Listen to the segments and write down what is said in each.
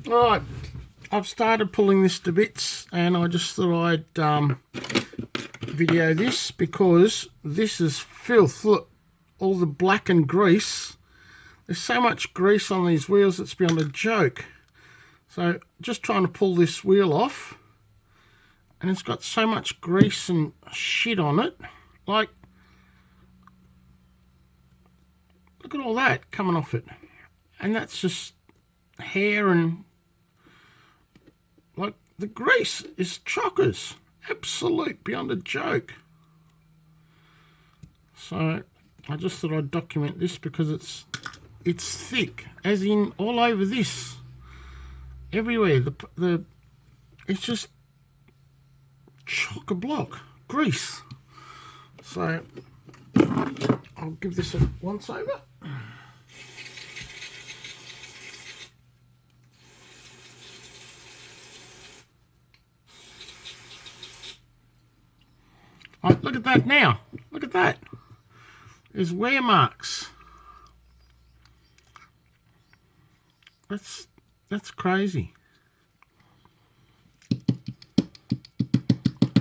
Right, I've started pulling this to bits, and I just thought I'd video this because this is filth. Look, all the black and grease. There's so much grease on these wheels, it's beyond a joke. So just trying to pull this wheel off, and it's got so much grease and shit on it. Like, look at all that coming off it. And that's just hair, and like the grease is chockers. Absolute beyond a joke. So I just thought I'd document this because it's thick, as in all over this, everywhere. It's just chock-a-block grease. So I'll give this a once over. Right, look at that now. Look at that. There's wear marks. That's crazy.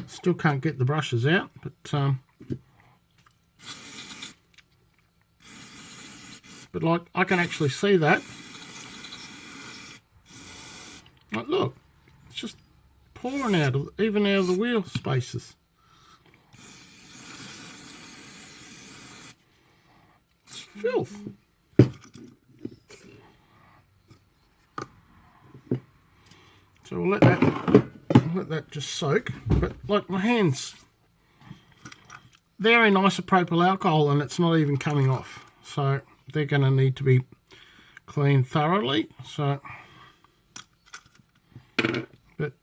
Still can't get the brushes out, but like I can actually see that. Like, look, it's just pouring out of, even out of the wheel spaces. It's filth. So we'll let that just soak. But like my hands, they're in isopropyl alcohol and it's not even coming off. So they're going to need to be cleaned thoroughly. So, but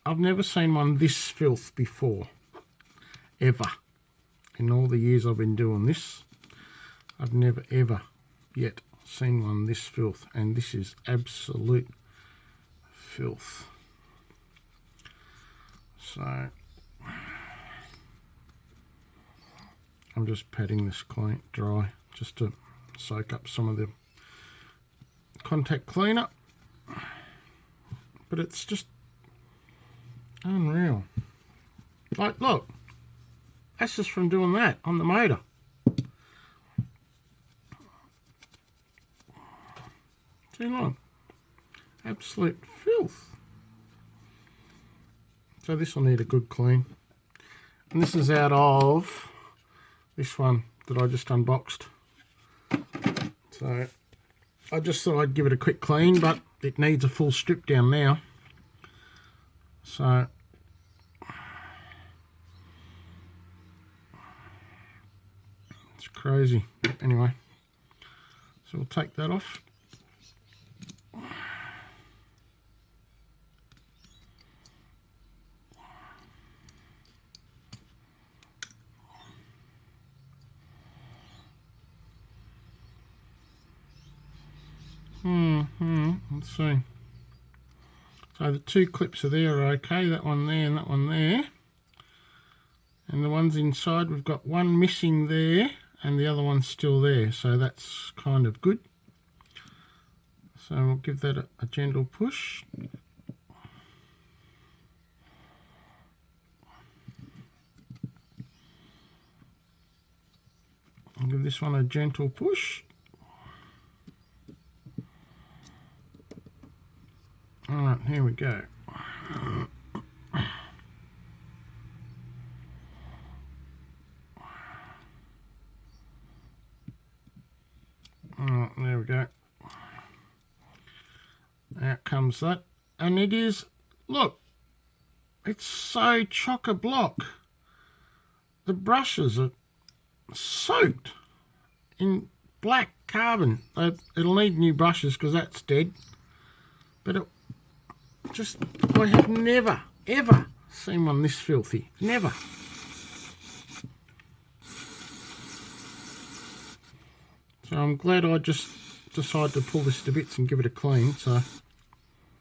I've never seen one this filth before, ever. In all the years I've been doing this, I've never ever yet seen one this filth, and this is absolute filth. So I'm just patting this clean dry just to soak up some of the contact cleaner, but it's just unreal. Like, look, that's just from doing that on the motor. See, look, absolute filth. So this will need a good clean, and this is out of this one that I just unboxed. So I just thought I'd give it a quick clean, but it needs a full strip down now. So it's crazy. But anyway, so we'll take that off. Let's see. So the two clips are there, okay, that one there and that one there. And the ones inside, we've got one missing there and the other one's still there, so that's kind of good. So we'll give that a gentle push. I'll give this one a gentle push. Alright, here we go. Alright, there we go. Out comes that. And it is, look, it's so chock-a-block. The brushes are soaked in black carbon. It'll need new brushes because that's dead. But I have never, ever seen one this filthy. Never. So I'm glad I just decided to pull this to bits and give it a clean. So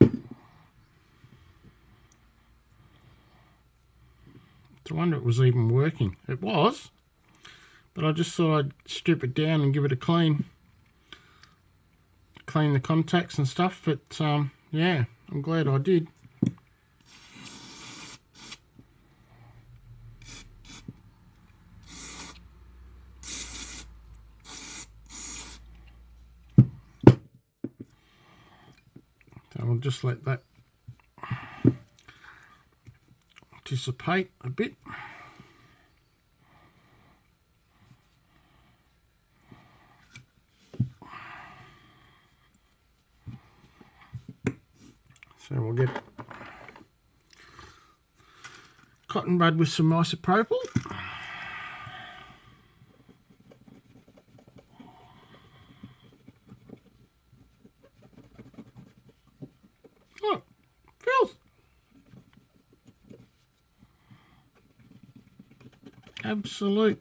it's a wonder it was even working. It was, but I just thought I'd strip it down and give it a clean. Clean the contacts and stuff, but Yeah, I'm glad I did. So I'll just let that dissipate a bit. So we'll get cotton bud with some isopropyl. Look, filth. Absolute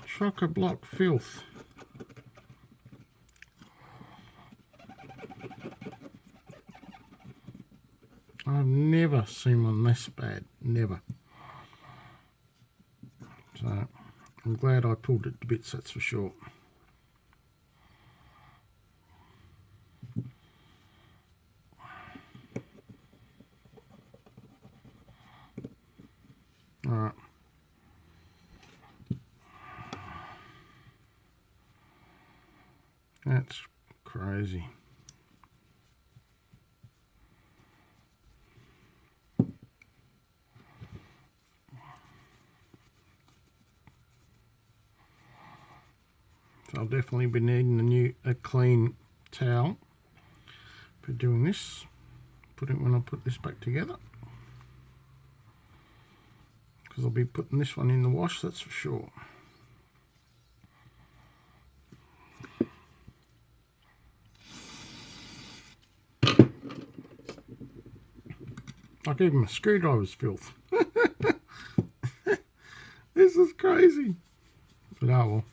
chock-a-block filth. I've never seen one this bad, never. So I'm glad I pulled it to bits, that's for sure. Alright. That's crazy. So I'll definitely be needing a clean towel for doing this. Put it when I put this back together. Because I'll be putting this one in the wash, that's for sure. Like even my screwdriver's filth. This is crazy. But oh well.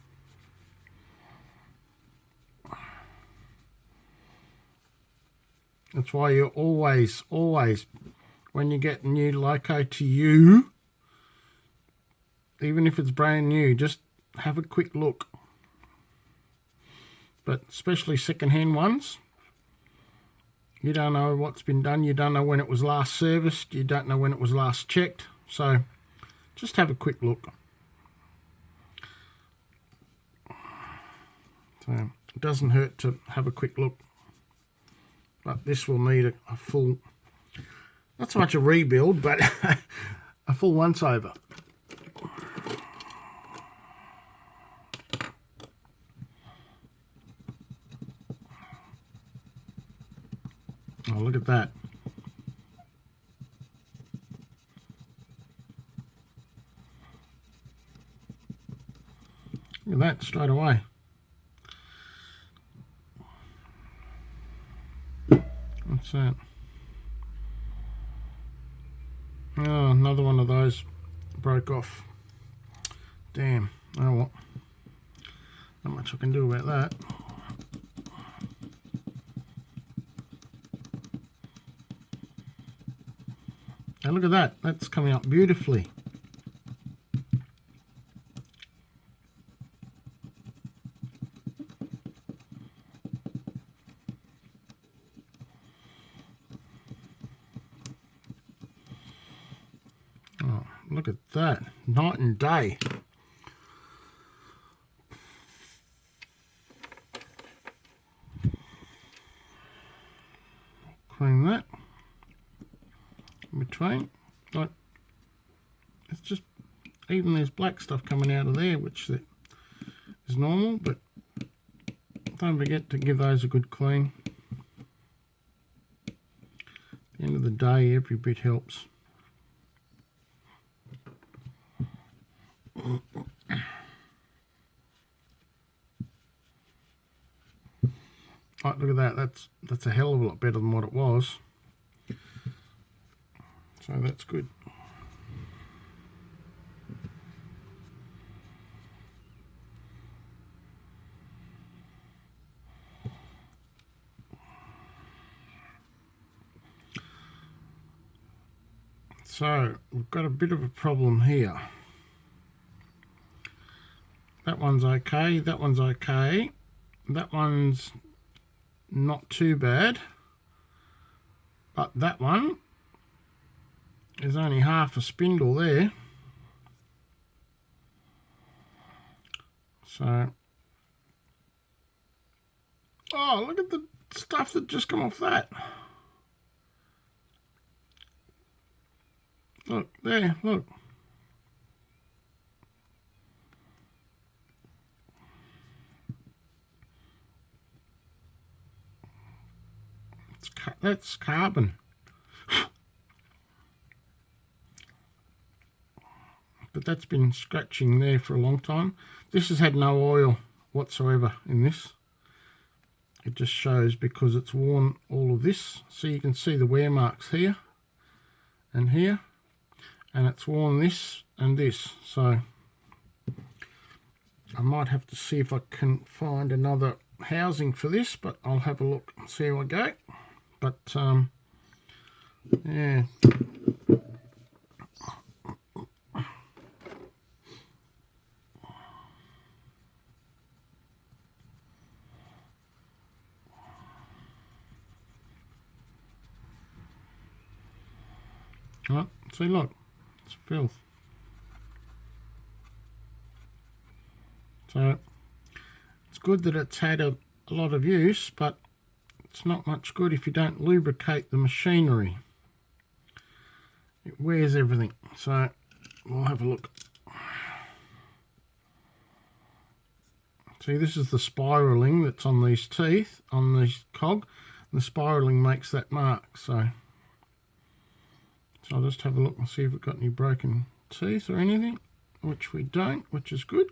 That's why you always, when you get a new loco to you, even if it's brand new, just have a quick look. But especially second-hand ones, you don't know what's been done, you don't know when it was last serviced, you don't know when it was last checked, so just have a quick look. So it doesn't hurt to have a quick look. But this will need a full, not so much a rebuild, but a full once over. Oh, look at that. Look at that straight away. What's that? Oh, another one of those broke off. Damn. Oh well. Not much I can do about that. And look at that. That's coming up beautifully. Oh, look at that. Night and day. Clean that in between. Like, it's just, even there's black stuff coming out of there, which is normal, but don't forget to give those a good clean. At the end of the day, every bit helps. Oh, look at that. That's a hell of a lot better than what it was. So that's good. So we've got a bit of a problem here. That one's okay. That one's okay. That one's not too bad. but that one is only half a spindle there. So, oh, look at the stuff that just come off that. Look, there, look. That's carbon. But that's been scratching there for a long time. This has had no oil whatsoever in this. It just shows because it's worn all of this. So you can see the wear marks here and here. And it's worn this and this. So I might have to see if I can find another housing for this, but I'll have a look and see how I go. But yeah. Right, see, look, it's filth. So it's good that it's had a lot of use, but it's not much good if you don't lubricate the machinery. It wears everything. So we'll have a look. See, this is the spiraling that's on these teeth, on this cog. And the spiraling makes that mark. So I'll just have a look and see if we've got any broken teeth or anything, which we don't, which is good.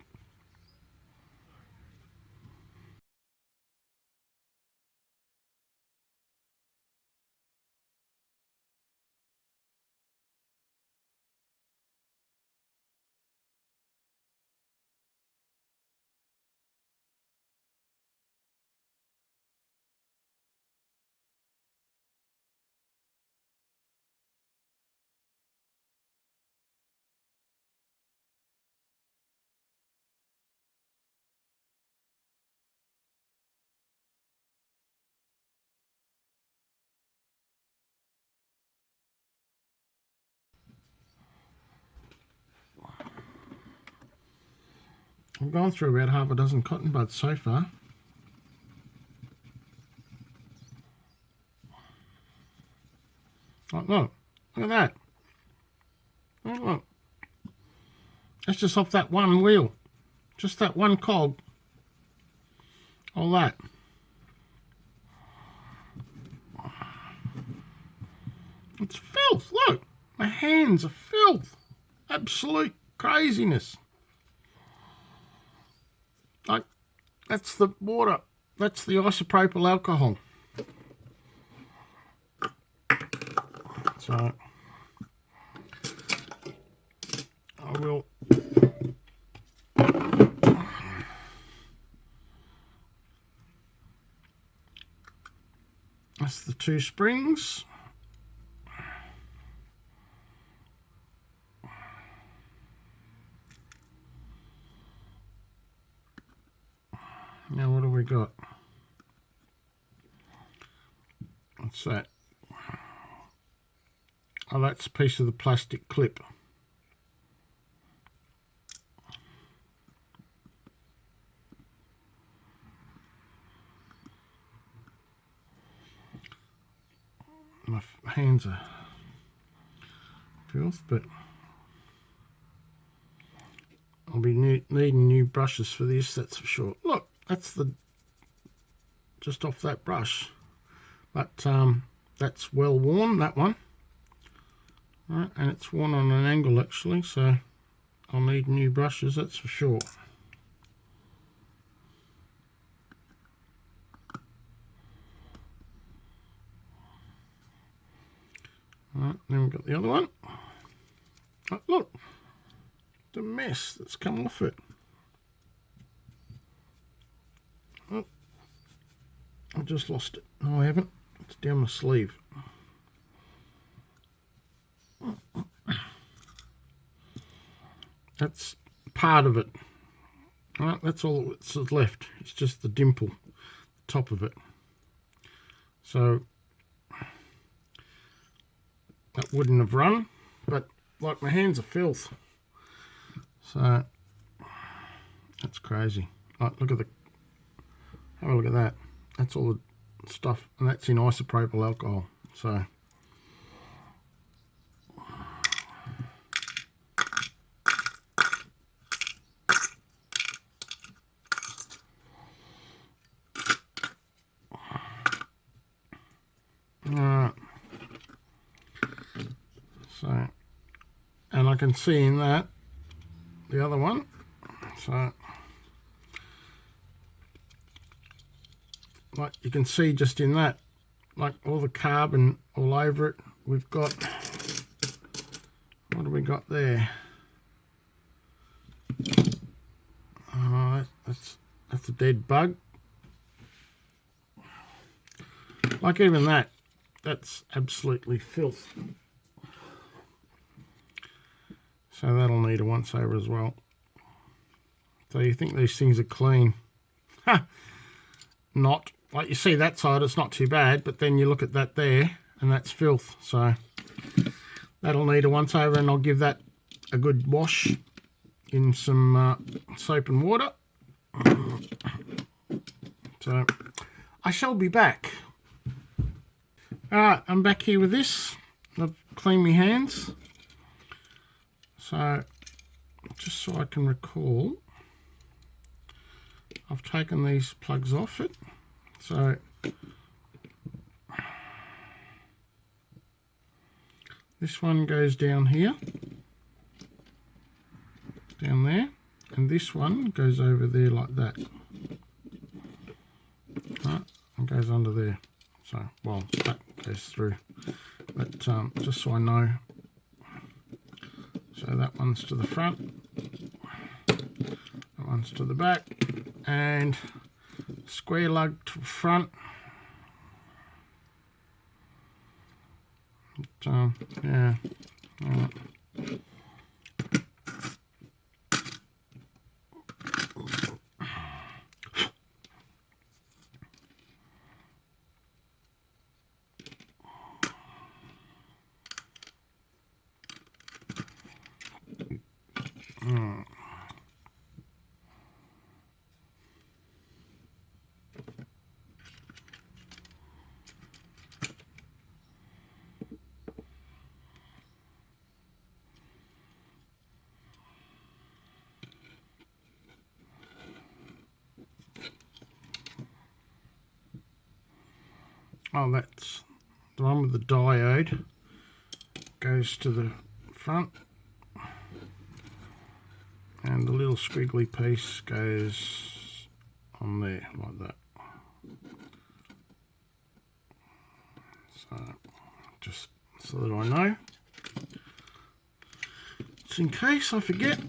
I've gone through about half a dozen cotton buds so far. Oh, look at that. Oh, look. That's just off that one wheel. Just that one cog. All that. It's filth. Look. My hands are filth. Absolute craziness. Like, that's the water. That's the isopropyl alcohol. So I will that's the two springs. Now what do we got? What's that? Oh, that's a piece of the plastic clip. My hands are filth, but I'll be needing new brushes for this, that's for sure. Look, that's the just off that brush, but that's well worn, that one. Right, and it's worn on an angle actually, so I'll need new brushes, that's for sure. Right, then we've got the other one. Oh, look, the mess that's come off it. Oh, I just lost it. No, I haven't. It's down my sleeve. That's part of it. Right, that's all that's left. It's just the dimple, top of it. So that wouldn't have run, but like my hands are filth. So that's crazy. Like, look at the, have a look at that. That's all the stuff, and that's in isopropyl alcohol. So so, and I can see in that the other one. So like you can see just in that, like all the carbon all over it. We've got, what do we got there? Oh, that's a dead bug. Like even that's absolutely filth. So that'll need a once over as well. So you think these things are clean? Ha! Not. Like you see that side, it's not too bad, but then you look at that there, and that's filth. So that'll need a once over, and I'll give that a good wash in some soap and water. So I shall be back. Alright, I'm back here with this. I've cleaned my hands. So just so I can recall, I've taken these plugs off it. So this one goes down here, down there, and this one goes over there like that. Right, and goes under there. So, well, that goes through. But just so I know, so that one's to the front, that one's to the back, and square lug to the front. But, yeah. Oh, that's the one with the diode. Goes to the front, and the little squiggly piece goes on there like that. So just so that I know, just in case I forget.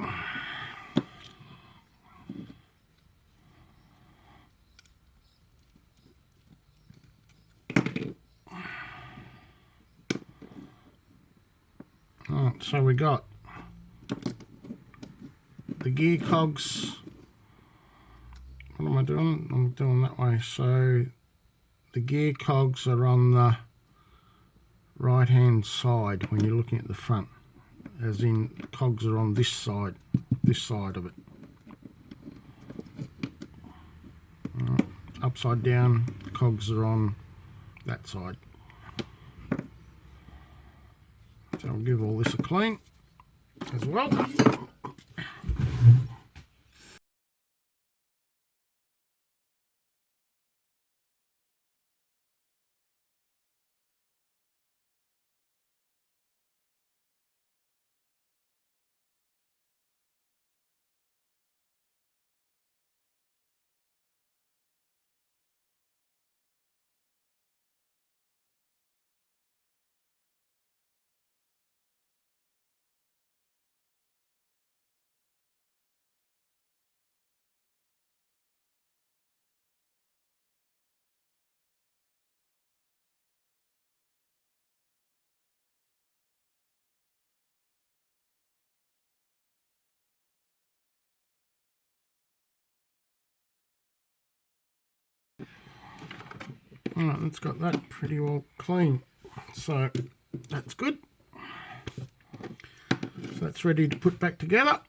Right, so we got the gear cogs. What am I doing? I'm doing that way. So the gear cogs are on the right hand side when you're looking at the front, as in cogs are on this side of it. Upside down, cogs are on that side. So I'll give all this a clean as well. Alright, that's got that pretty well clean. So that's good. So that's ready to put back together.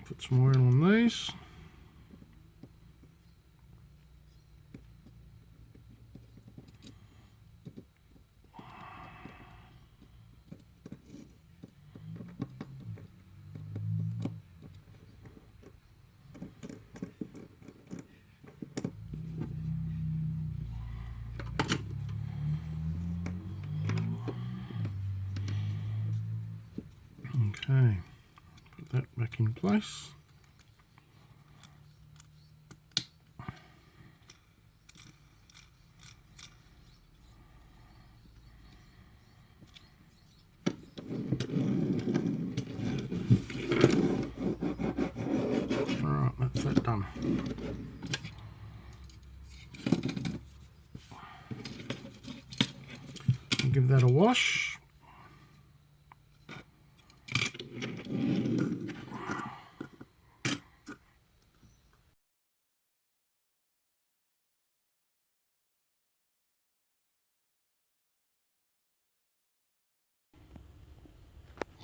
Put some oil on these. Okay, put that back in place. Alright, that's that done. I'll give that a wash.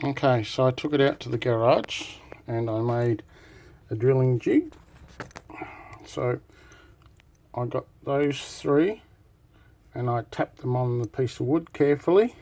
Okay, so I took it out to the garage and I made a drilling jig. So I got those three and I tapped them on the piece of wood carefully